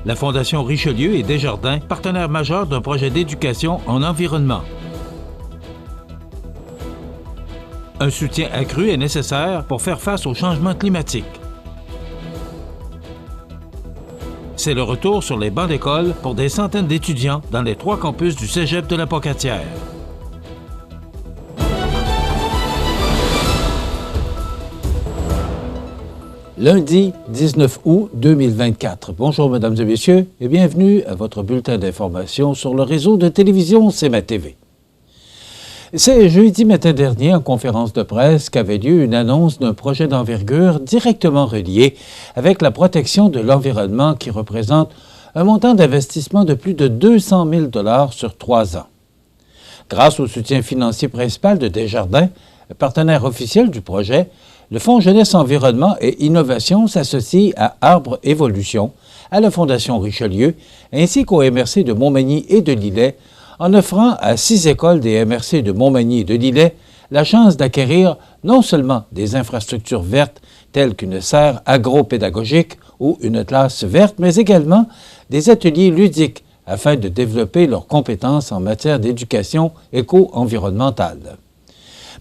La Fondation Richelieu et Desjardins, partenaires majeurs d'un projet d'éducation en environnement. Un soutien accru est nécessaire pour faire face au changement climatique. C'est le retour sur les bancs d'école pour des centaines d'étudiants dans les 3 campus du Cégep de la Pocatière. Lundi 19 août 2024. Bonjour, mesdames et messieurs, et bienvenue à votre bulletin d'information sur le réseau de télévision CMA TV. C'est jeudi matin dernier, en conférence de presse, qu'avait lieu une annonce d'un projet d'envergure directement relié avec la protection de l'environnement qui représente un montant d'investissement de plus de 200 000 $ sur 3 ans. Grâce au soutien financier principal de Desjardins, partenaire officiel du projet, le Fonds Jeunesse Environnement et Innovation s'associe à Arbre Évolution, à la Fondation Richelieu, ainsi qu'au MRC de Montmagny et de Lillet, en offrant à 6 écoles des MRC de Montmagny et de Lillet la chance d'acquérir non seulement des infrastructures vertes telles qu'une serre agro-pédagogique ou une classe verte, mais également des ateliers ludiques afin de développer leurs compétences en matière d'éducation éco-environnementale.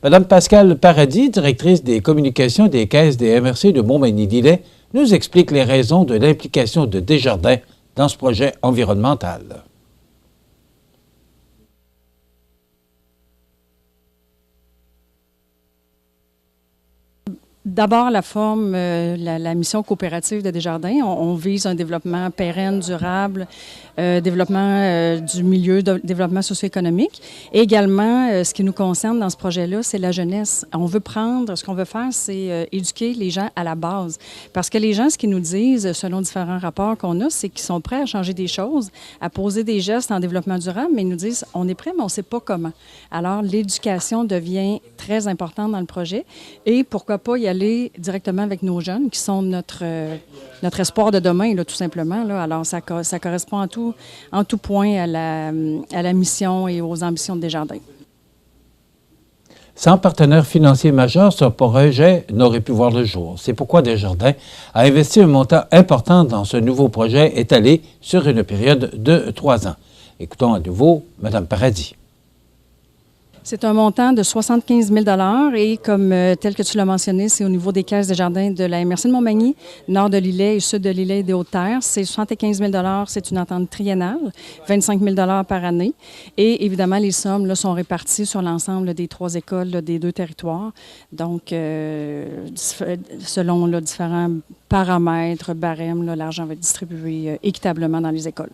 Madame Pascale Paradis, directrice des communications des caisses des MRC de Montmagny-Lillet, nous explique les raisons de l'implication de Desjardins dans ce projet environnemental. D'abord, la forme, la mission coopérative de Desjardins, on vise un développement pérenne, durable, développement du milieu, développement socio-économique. Et également, ce qui nous concerne dans ce projet-là, c'est la jeunesse. Ce qu'on veut faire, c'est éduquer les gens à la base. Parce que les gens, ce qu'ils nous disent, selon différents rapports qu'on a, c'est qu'ils sont prêts à changer des choses, à poser des gestes en développement durable, mais ils nous disent, on est prêt, mais on ne sait pas comment. Alors, l'éducation devient très importante dans le projet. Et pourquoi pas y aller directement avec nos jeunes, qui sont notre espoir de demain, là, tout simplement. Là. Alors, ça correspond en tout point à la mission et aux ambitions de Desjardins. Sans partenaire financier majeur, ce projet n'aurait pu voir le jour. C'est pourquoi Desjardins a investi un montant important dans ce nouveau projet étalé sur une période de 3 ans. Écoutons à nouveau Mme Paradis. C'est un montant de 75 000 $ et comme tel que tu l'as mentionné, c'est au niveau des caisses Desjardins de la MRC de Montmagny, nord de Lillet et sud de Lillet et des Hautes-Terres. C'est 75 000 $, c'est une entente triennale, 25 000 $ par année. Et évidemment, les sommes là, sont réparties sur l'ensemble des 3 écoles là, des 2 territoires. Donc, selon là, différents paramètres, barèmes, là, l'argent va être distribué équitablement dans les écoles.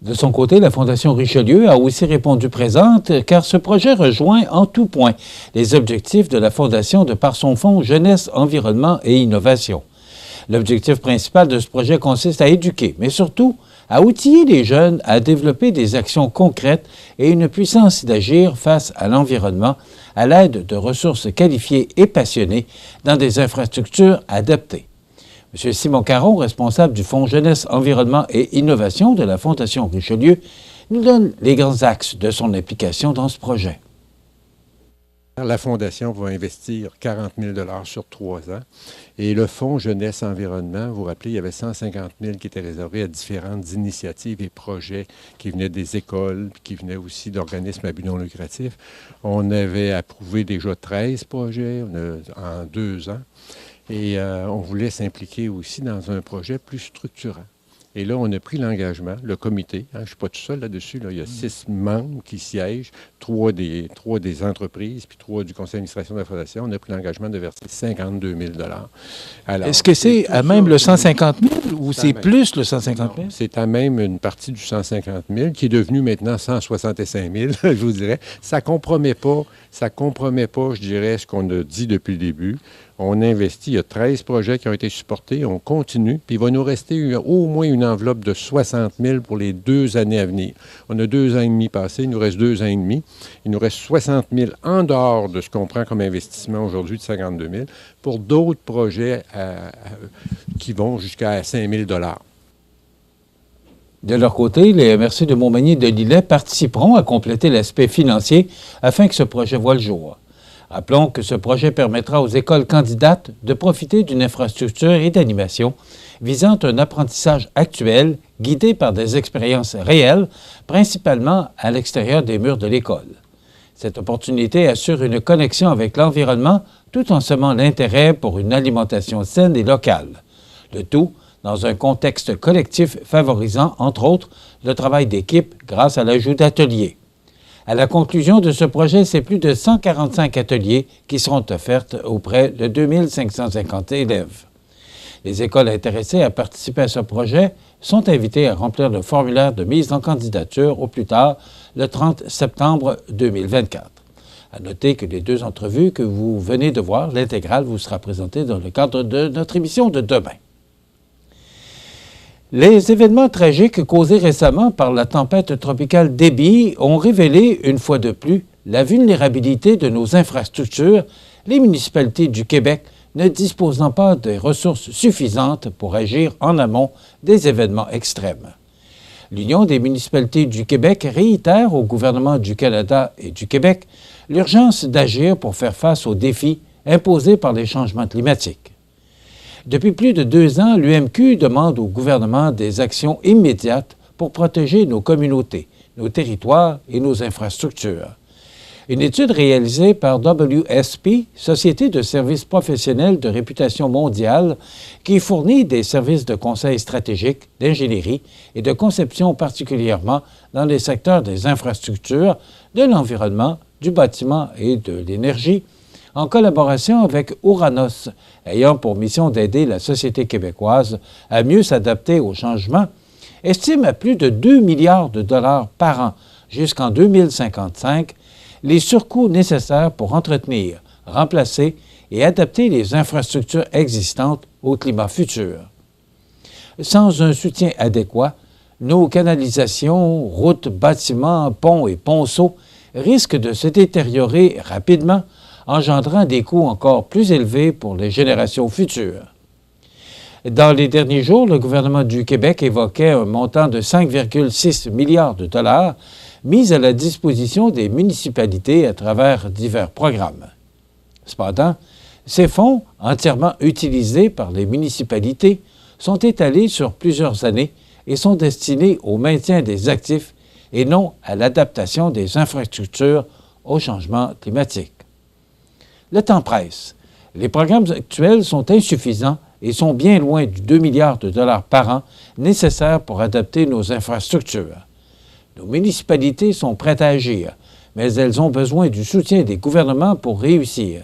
De son côté, la Fondation Richelieu a aussi répondu présente car ce projet rejoint en tout point les objectifs de la Fondation de par son fonds Jeunesse, Environnement et Innovation. L'objectif principal de ce projet consiste à éduquer, mais surtout à outiller les jeunes à développer des actions concrètes et une puissance d'agir face à l'environnement à l'aide de ressources qualifiées et passionnées dans des infrastructures adaptées. M. Simon Caron, responsable du Fonds Jeunesse, Environnement et Innovation de la Fondation Richelieu, nous donne les grands axes de son implication dans ce projet. La Fondation va investir 40 000 $ sur 3 ans. Et le Fonds Jeunesse Environnement, vous vous rappelez, il y avait 150 000 qui étaient réservés à différentes initiatives et projets qui venaient des écoles, qui venaient aussi d'organismes à but non lucratif. On avait approuvé déjà 13 projets en 2 ans. Et on voulait s'impliquer aussi dans un projet plus structurant. Et là, on a pris l'engagement, le comité, je ne suis pas tout seul là-dessus, là, il y a 6 membres qui siègent, 3 des entreprises, puis 3 du conseil d'administration de la Fondation. On a pris l'engagement de verser 52 000 $. Alors, est-ce que c'est à même le 150 000 ou c'est plus le 150 000? C'est à même une partie du 150 000 qui est devenu maintenant 165 000, je vous dirais. Ça ne compromet pas, je dirais, ce qu'on a dit depuis le début. On investit, il y a 13 projets qui ont été supportés, on continue, puis il va nous rester au moins une enveloppe de 60 000 pour les 2 années à venir. On a 2 ans et demi passés, il nous reste 2 ans et demi. Il nous reste 60 000 en dehors de ce qu'on prend comme investissement aujourd'hui de 52 000 pour d'autres projets qui vont jusqu'à 5 000 $. De leur côté, les MRC de Montmagny et de Lillet participeront à compléter l'aspect financier afin que ce projet voie le jour. Rappelons que ce projet permettra aux écoles candidates de profiter d'une infrastructure et d'animation visant un apprentissage actuel guidé par des expériences réelles, principalement à l'extérieur des murs de l'école. Cette opportunité assure une connexion avec l'environnement tout en semant l'intérêt pour une alimentation saine et locale. Le tout dans un contexte collectif favorisant, entre autres, le travail d'équipe grâce à l'ajout d'ateliers. À la conclusion de ce projet, c'est plus de 145 ateliers qui seront offerts auprès de 2550 élèves. Les écoles intéressées à participer à ce projet sont invitées à remplir le formulaire de mise en candidature au plus tard le 30 septembre 2024. À noter que les deux entrevues que vous venez de voir, l'intégrale vous sera présentée dans le cadre de notre émission de demain. Les événements tragiques causés récemment par la tempête tropicale Debby ont révélé, une fois de plus, la vulnérabilité de nos infrastructures, les municipalités du Québec ne disposant pas des ressources suffisantes pour agir en amont des événements extrêmes. L'Union des municipalités du Québec réitère au gouvernement du Canada et du Québec l'urgence d'agir pour faire face aux défis imposés par les changements climatiques. Depuis plus de 2 ans, l'UMQ demande au gouvernement des actions immédiates pour protéger nos communautés, nos territoires et nos infrastructures. Une étude réalisée par WSP, Société de services professionnels de réputation mondiale, qui fournit des services de conseil stratégique, d'ingénierie et de conception particulièrement dans les secteurs des infrastructures, de l'environnement, du bâtiment et de l'énergie, en collaboration avec Ouranos, ayant pour mission d'aider la société québécoise à mieux s'adapter au changement, estime à plus de 2 milliards de dollars par an jusqu'en 2055 les surcoûts nécessaires pour entretenir, remplacer et adapter les infrastructures existantes au climat futur. Sans un soutien adéquat, nos canalisations, routes, bâtiments, ponts et ponceaux risquent de se détériorer rapidement, engendrant des coûts encore plus élevés pour les générations futures. Dans les derniers jours, le gouvernement du Québec évoquait un montant de 5,6 milliards de dollars mis à la disposition des municipalités à travers divers programmes. Cependant, ces fonds, entièrement utilisés par les municipalités, sont étalés sur plusieurs années et sont destinés au maintien des actifs et non à l'adaptation des infrastructures au changement climatique. Le temps presse. Les programmes actuels sont insuffisants et sont bien loin du 2 milliards de dollars par an nécessaires pour adapter nos infrastructures. Nos municipalités sont prêtes à agir, mais elles ont besoin du soutien des gouvernements pour réussir.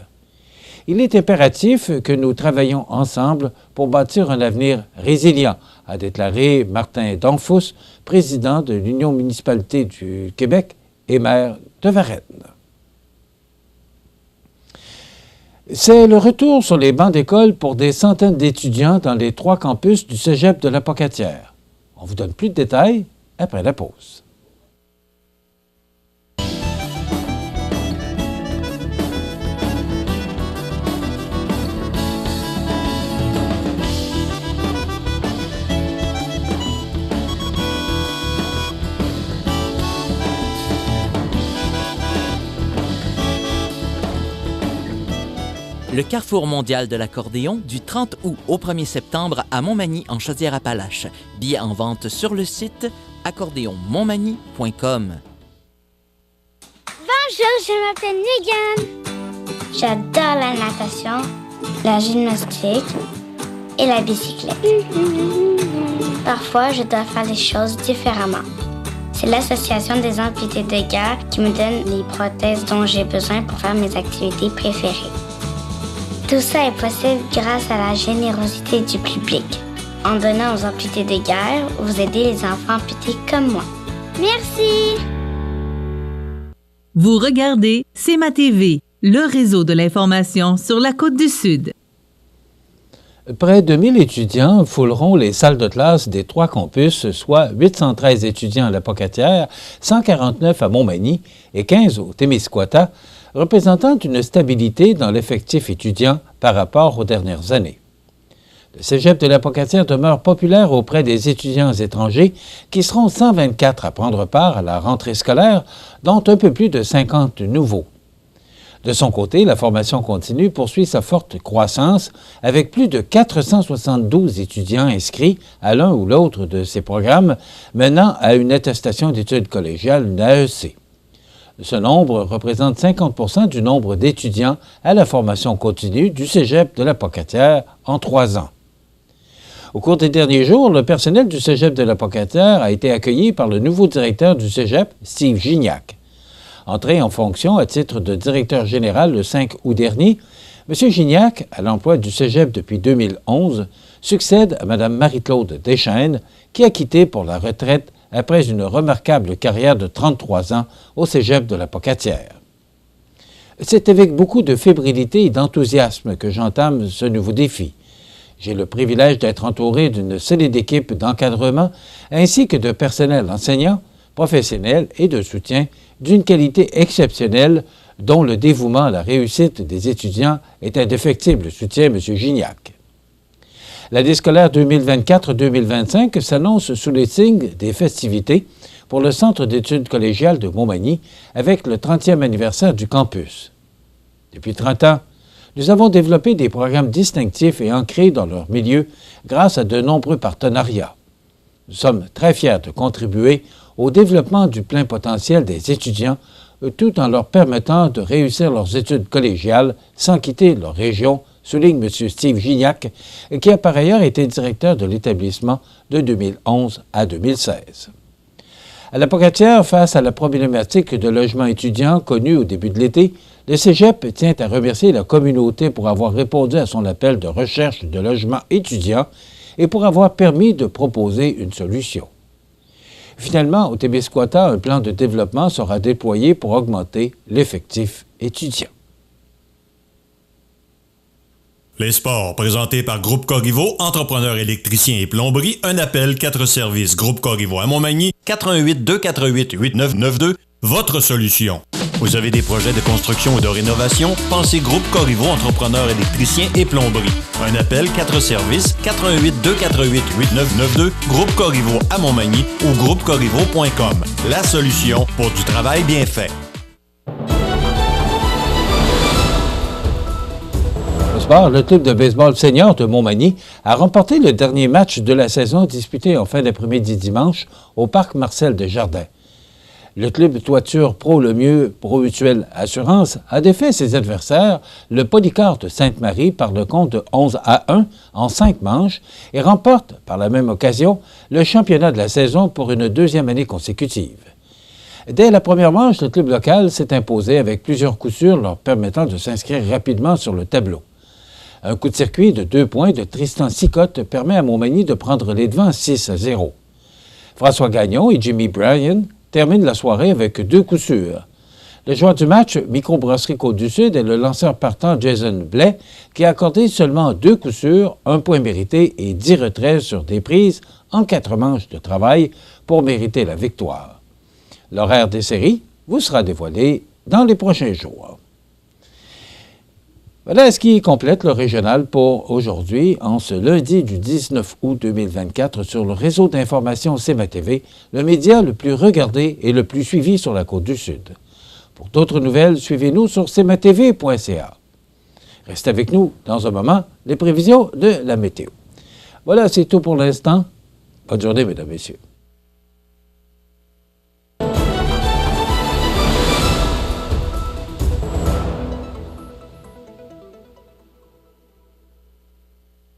Il est impératif que nous travaillions ensemble pour bâtir un avenir résilient, a déclaré Martin Donfus, président de l'Union municipalité du Québec et maire de Varennes. C'est le retour sur les bancs d'école pour des centaines d'étudiants dans les 3 campus du cégep de la Pocatière. On vous donne plus de détails après la pause. Le Carrefour mondial de l'accordéon du 30 août au 1er septembre à Montmagny en Chaudière-Appalaches. Billets en vente sur le site accordéonmontmagny.com. Bonjour, je m'appelle Megan. J'adore la natation, la gymnastique et la bicyclette. Parfois, je dois faire les choses différemment. C'est l'association des amputés de guerre qui me donne les prothèses dont j'ai besoin pour faire mes activités préférées. Tout ça est possible grâce à la générosité du public. En donnant aux amputés de guerre, vous aidez les enfants amputés comme moi. Merci! Vous regardez C'est ma TV, le réseau de l'information sur la Côte-du-Sud. Près de 1000 étudiants fouleront les salles de classe des 3 campus, soit 813 étudiants à la Pocatière, 149 à Montmagny et 15 au Témiscouata, représentant une stabilité dans l'effectif étudiant par rapport aux dernières années. Le cégep de la Pocatière demeure populaire auprès des étudiants étrangers qui seront 124 à prendre part à la rentrée scolaire, dont un peu plus de 50 nouveaux. De son côté, la formation continue poursuit sa forte croissance avec plus de 472 étudiants inscrits à l'un ou l'autre de ces programmes, menant à une attestation d'études collégiales, une AEC. Ce nombre représente 50 du nombre d'étudiants à la formation continue du Cégep de la Pocatière en 3 ans. Au cours des derniers jours, le personnel du Cégep de la Pocatière a été accueilli par le nouveau directeur du Cégep, Steve Gignac. Entré en fonction à titre de directeur général le 5 août dernier, M. Gignac, à l'emploi du Cégep depuis 2011, succède à Mme Marie-Claude Deschaines, qui a quitté pour la retraite après une remarquable carrière de 33 ans au Cégep de la Pocatière. C'est avec beaucoup de fébrilité et d'enthousiasme que j'entame ce nouveau défi. J'ai le privilège d'être entouré d'une solide équipe d'encadrement ainsi que de personnel enseignant, professionnel et de soutien d'une qualité exceptionnelle dont le dévouement à la réussite des étudiants est indéfectible, soutient M. Gignac. L'année scolaire 2024-2025 s'annonce sous les signes des festivités pour le Centre d'études collégiales de Montmagny avec le 30e anniversaire du campus. Depuis 30 ans, nous avons développé des programmes distinctifs et ancrés dans leur milieu grâce à de nombreux partenariats. Nous sommes très fiers de contribuer au développement du plein potentiel des étudiants tout en leur permettant de réussir leurs études collégiales sans quitter leur région, souligne M. Steve Gignac, qui a par ailleurs été directeur de l'établissement de 2011 à 2016. À la Pocatière, face à la problématique de logement étudiant connue au début de l'été, le Cégep tient à remercier la communauté pour avoir répondu à son appel de recherche de logement étudiant et pour avoir permis de proposer une solution. Finalement, au Témiscouata, un plan de développement sera déployé pour augmenter l'effectif étudiant. Les sports, présentés par Groupe Corriveau, entrepreneur électricien et plomberie, un appel, 4 services. Groupe Corriveau à Montmagny, 88 248 8992, votre solution. Vous avez des projets de construction ou de rénovation? Pensez Groupe Corriveau, entrepreneur électricien et plomberie. Un appel, 4 services, 88 248 8992, Groupe Corriveau à Montmagny ou groupecorriveau.com. La solution pour du travail bien fait. Au sport, le club de baseball senior de Montmagny a remporté le dernier match de la saison disputé en fin d'après-midi dimanche au parc Marcel Desjardins. Le club Toiture Pro Le Mieux Pro Mutuelle Assurance a défait ses adversaires, le Polycar de Sainte-Marie, par le compte de 11-1 en 5 manches et remporte, par la même occasion, le championnat de la saison pour une 2e année consécutive. Dès la première manche, le club local s'est imposé avec plusieurs coups sûrs leur permettant de s'inscrire rapidement sur le tableau. Un coup de circuit de 2 points de Tristan Sicotte permet à Montmagny de prendre les devants 6-0. François Gagnon et Jimmy Bryan terminent la soirée avec 2 coups sûrs. Le joueur du match, Microbrasserie Côte-du-Sud, est le lanceur partant Jason Blais, qui a accordé seulement 2 coups sûrs, 1 point mérité et 10 retraits sur des prises en 4 manches de travail pour mériter la victoire. L'horaire des séries vous sera dévoilé dans les prochains jours. Voilà ce qui complète le régional pour aujourd'hui, en ce lundi du 19 août 2024 sur le réseau d'information CMA-TV, le média le plus regardé et le plus suivi sur la Côte-du-Sud. Pour d'autres nouvelles, suivez-nous sur cmatv.ca. Restez avec nous dans un moment, les prévisions de la météo. Voilà, c'est tout pour l'instant. Bonne journée, mesdames et messieurs.